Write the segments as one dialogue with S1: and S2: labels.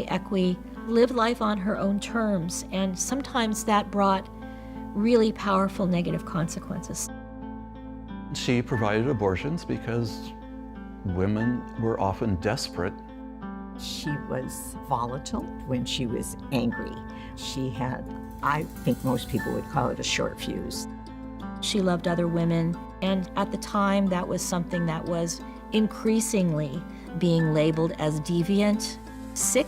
S1: Equi lived life on her own terms, and sometimes that brought really powerful negative consequences.
S2: She provided abortions because women were often desperate.
S3: She was volatile when she was angry. She had, I think most people would call it a short fuse.
S1: She loved other women, and at the time that was something that was increasingly being labeled as deviant, sick,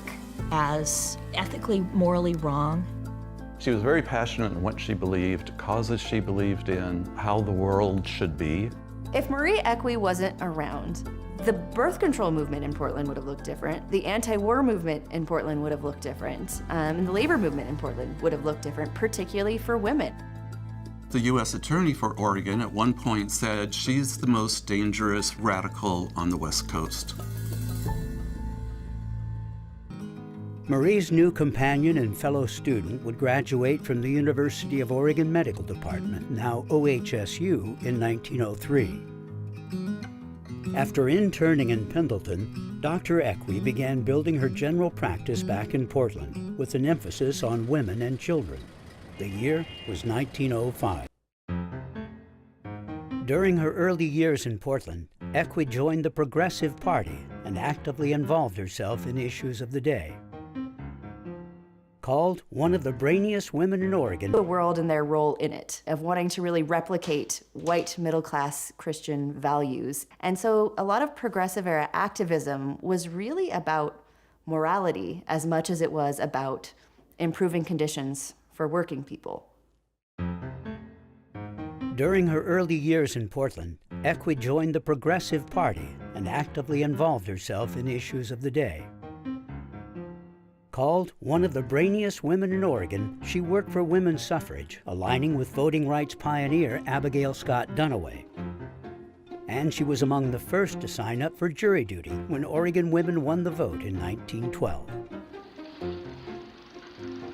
S1: as ethically, morally wrong.
S2: She was very passionate in what she believed, causes she believed in, how the world should be.
S4: If Marie Equi wasn't around, the birth control movement in Portland would have looked different. The anti-war movement in Portland would have looked different. And the labor movement in Portland would have looked different, particularly for women.
S2: The U.S. Attorney for Oregon at one point said she's the most dangerous radical on the West Coast.
S5: Marie's new companion and fellow student would graduate from the University of Oregon Medical Department, now OHSU, in 1903. After interning in Pendleton, Dr. Equi began building her general practice back in Portland, with an emphasis on women and children. The year was 1905. During her early years in Portland, Equi joined the Progressive Party and actively involved herself in issues of the day. Called one of the brainiest women in Oregon.
S4: The world and their role in it, of wanting to really replicate white middle-class Christian values. And so a lot of progressive era activism was really about morality as much as it was about improving conditions for working people.
S5: During her early years in Portland, Equi joined the Progressive Party and actively involved herself in issues of the day. Called one of the brainiest women in Oregon, she worked for women's suffrage, aligning with voting rights pioneer Abigail Scott Duniway. And she was among the first to sign up for jury duty when Oregon women won the vote in 1912.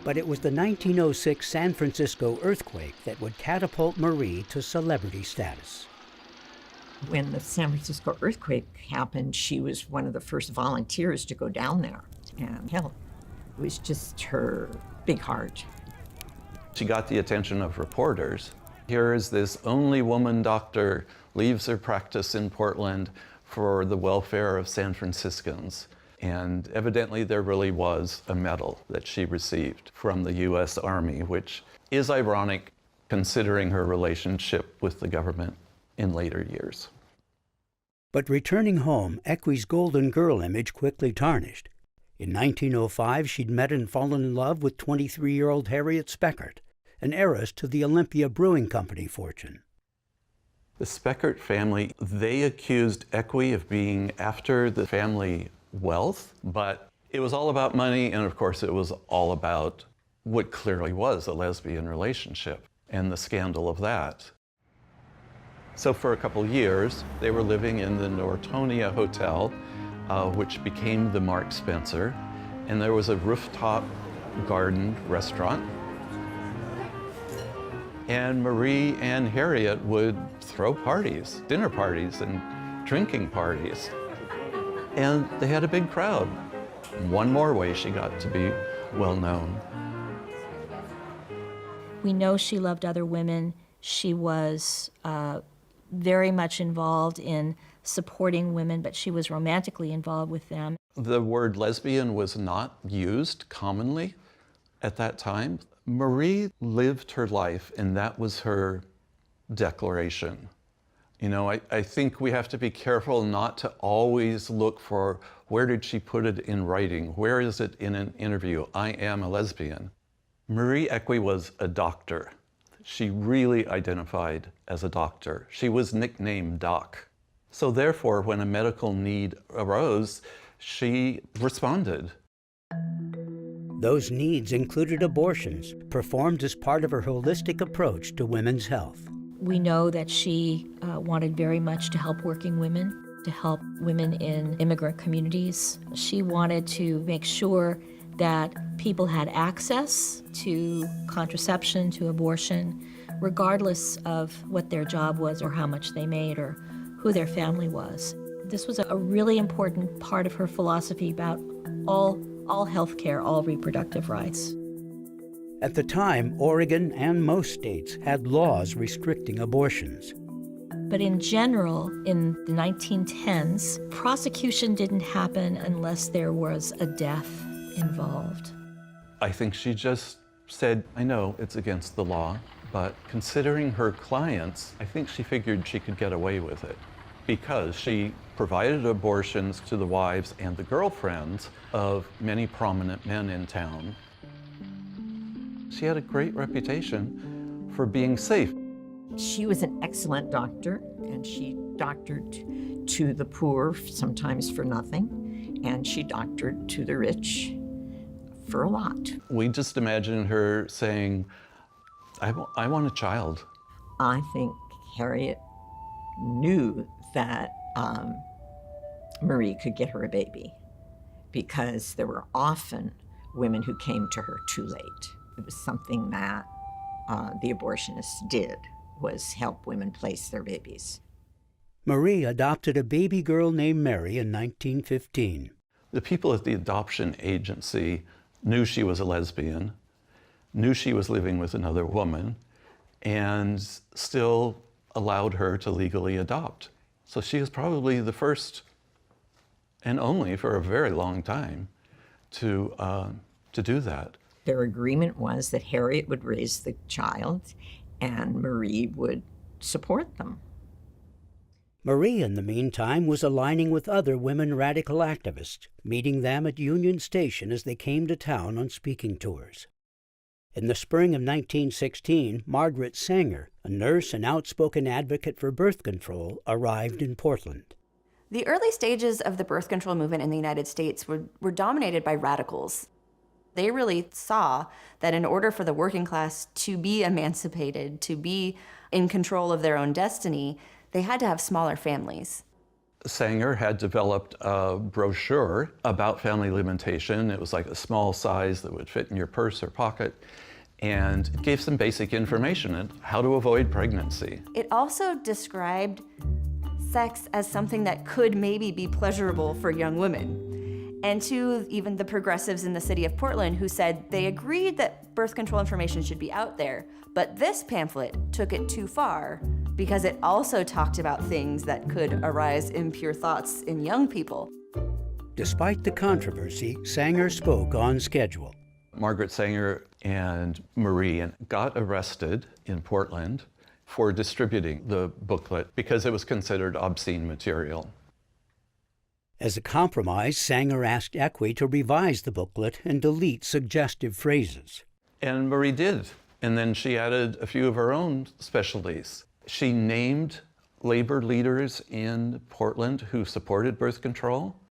S5: But it was the 1906 San Francisco earthquake that would catapult Marie to celebrity status.
S3: When the San Francisco earthquake happened, she was one of the first volunteers to go down there and help. It was just her big heart.
S2: She got the attention of reporters. Here is this only woman doctor leaves her practice in Portland for the welfare of San Franciscans. And evidently there really was a medal that she received from the U.S. Army, which is ironic considering her relationship with the government in later years.
S5: But returning home, Equi's golden girl image quickly tarnished. In 1905, she'd met and fallen in love with 23-year-old Harriet Speckert, an heiress to the Olympia Brewing Company fortune.
S2: The Speckert family, they accused Equi of being after the family wealth, but it was all about money, and of course it was all about what clearly was a lesbian relationship and the scandal of that. So for a couple years, they were living in the Nortonia Hotel, which became the Mark Spencer, and there was a rooftop garden restaurant. And Marie and Harriet would throw parties, dinner parties and drinking parties. And they had a big crowd. One more way she got to be well known.
S1: We know she loved other women. She was very much involved in supporting women, but she was romantically involved with them.
S2: The word lesbian was not used commonly at that time. Marie lived her life, and that was her declaration. You know, I think we have to be careful not to always look for where did she put it in writing? Where is it in an interview? I am a lesbian. Marie Equi was a doctor. She really identified as a doctor. She was nicknamed Doc. So therefore, when a medical need arose, she responded.
S5: Those needs included abortions, performed as part of her holistic approach to women's health.
S1: We know that she wanted very much to help working women, to help women in immigrant communities. She wanted to make sure that people had access to contraception, to abortion, regardless of what their job was or how much they made or who their family was. This was a really important part of her philosophy about all all health care, all reproductive rights.
S5: At the time, Oregon and most states had laws restricting abortions.
S1: But in general, in the 1910s, prosecution didn't happen unless there was a death involved.
S2: I think she just said, I know it's against the law, but considering her clients, I think she figured she could get away with it because she provided abortions to the wives and the girlfriends of many prominent men in town. She had a great reputation for being safe.
S3: She was an excellent doctor, and she doctored to the poor, sometimes for nothing, and she doctored to the rich for a lot.
S2: We just imagine her saying, I want a child.
S3: I think Harriet knew that Marie could get her a baby because there were often women who came to her too late. It was something that the abortionists did, was help women place their babies.
S5: Marie adopted a baby girl named Mary in 1915.
S2: The people at the adoption agency knew she was a lesbian, knew she was living with another woman, and still allowed her to legally adopt. So she was probably the first and only for a very long time to do that.
S3: Their agreement was that Harriet would raise the child and Marie would support them.
S5: Marie, in the meantime, was aligning with other women radical activists, meeting them at Union Station as they came to town on speaking tours. In the spring of 1916, Margaret Sanger, a nurse and outspoken advocate for birth control, arrived in Portland.
S4: The early stages of the birth control movement in the United States were dominated by radicals. They really saw that in order for the working class to be emancipated, to be in control of their own destiny, they had to have smaller families.
S2: Sanger had developed a brochure about family limitation. It was like a small size that would fit in your purse or pocket, and it gave some basic information on how to avoid pregnancy.
S4: It also described sex as something that could maybe be pleasurable for young women. And to even the progressives in the city of Portland who said they agreed that birth control information should be out there, but this pamphlet took it too far because it also talked about things that could arise impure thoughts in young people.
S5: Despite the controversy, Sanger spoke on schedule.
S2: Margaret Sanger and Marie got arrested in Portland for distributing the booklet because it was considered obscene material.
S5: As a compromise, Sanger asked Equi to revise the booklet and delete suggestive phrases.
S2: And Marie did. And then she added a few of her own specialties. She named labor leaders in Portland who supported birth control.